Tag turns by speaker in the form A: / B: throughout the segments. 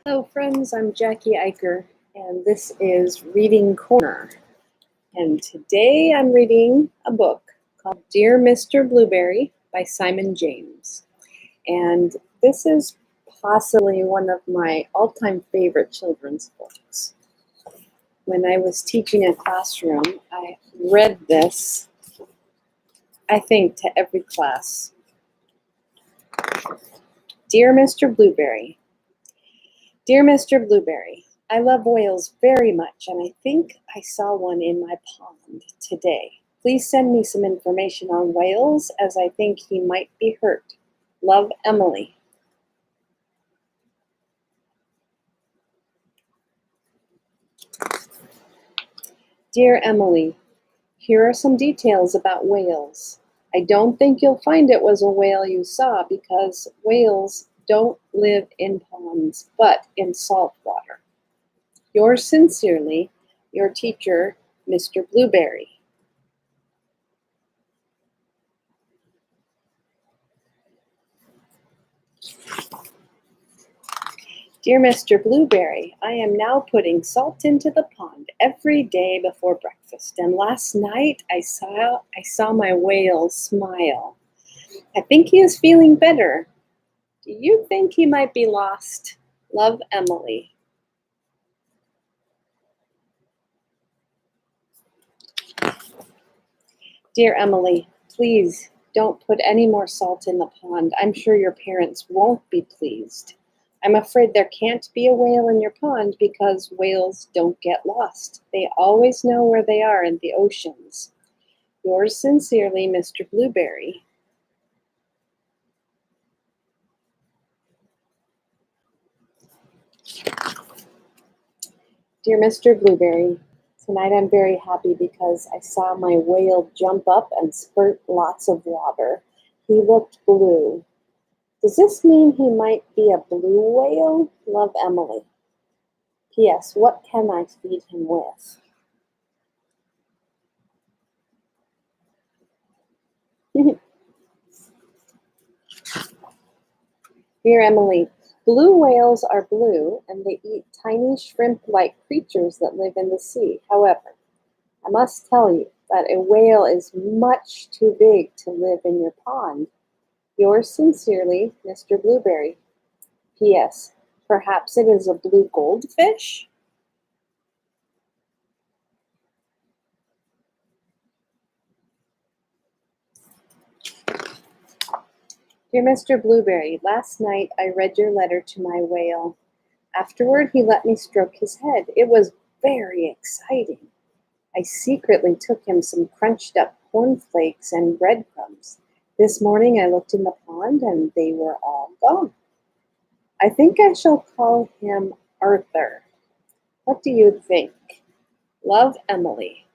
A: Hello friends, I'm Jackie Eicher, and this is Reading Corner. And today I'm reading a book called Dear Mr. Blueberry by Simon James. And this is possibly one of my all-time favorite children's books. When I was teaching a classroom, I read this, I think, to every class. Dear Mr. Blueberry. Dear Mr. Blueberry, I love whales very much, and I think I saw one in my pond today. Please send me some information on whales, as I think he might be hurt. Love, Emily. Dear Emily, here are some details about whales. I don't think you'll find it was a whale you saw because whales don't live in ponds, but in salt water. Yours sincerely, your teacher, Mr. Blueberry. Dear Mr. Blueberry, I am now putting salt into the pond every day before breakfast, and last night I saw my whale smile. I think he is feeling better. Do you think he might be lost? Love, Emily. Dear Emily, please don't put any more salt in the pond. I'm sure your parents won't be pleased. I'm afraid there can't be a whale in your pond because whales don't get lost. They always know where they are in the oceans. Yours sincerely, Mr. Blueberry. Dear Mr. Blueberry, tonight I'm very happy because I saw my whale jump up and spurt lots of water. He looked blue. Does this mean he might be a blue whale? Love, Emily. P.S. What can I feed him with? Dear Emily, blue whales are blue and they eat tiny shrimp-like creatures that live in the sea. However, I must tell you that a whale is much too big to live in your pond. Yours sincerely, Mr. Blueberry. P.S. Perhaps it is a blue goldfish? Dear Mr. Blueberry, last night I read your letter to my whale. Afterward, he let me stroke his head. It was very exciting. I secretly took him some crunched up cornflakes and breadcrumbs. This morning I looked in the pond and they were all gone. I think I shall call him Arthur. What do you think? Love, Emily.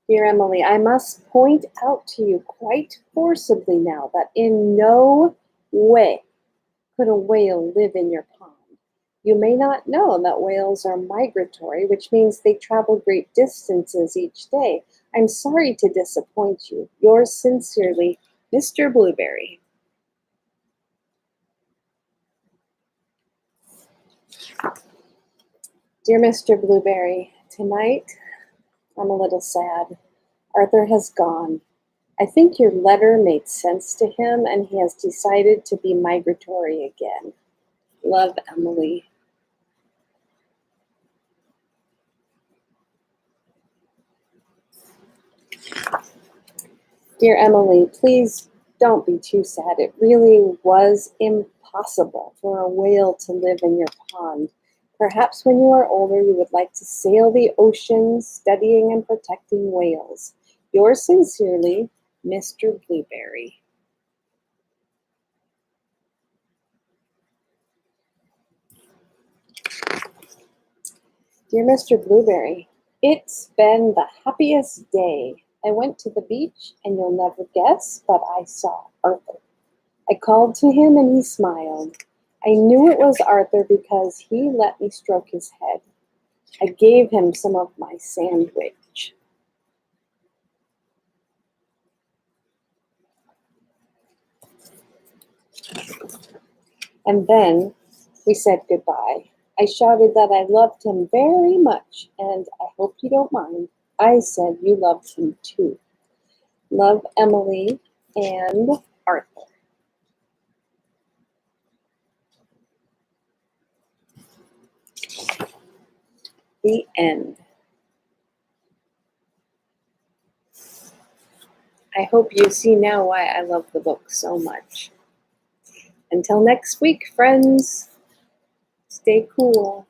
A: Dear Emily, I must point out to you quite forcibly now that in no way could a whale live in your pond. You may not know that whales are migratory, which means they travel great distances each day. I'm sorry to disappoint you. Yours sincerely, Mr. Blueberry. Dear Mr. Blueberry, tonight I'm a little sad. Arthur has gone. I think your letter made sense to him and he has decided to be migratory again. Love, Emily. Dear Emily, please don't be too sad. It really was impossible for a whale to live in your pond. Perhaps when you are older, you would like to sail the ocean, studying and protecting whales. Yours sincerely, Mr. Blueberry. Dear Mr. Blueberry, it's been the happiest day. I went to the beach, and you'll never guess, but I saw Arthur. I called to him, and he smiled. I knew it was Arthur because he let me stroke his head. I gave him some of my sandwich. And then we said goodbye. I shouted that I loved him very much, and I hope you don't mind. I said you loved him too. Love, Emily and Arthur. The end. I hope you see now why I love the book so much. Until next week, friends, stay cool.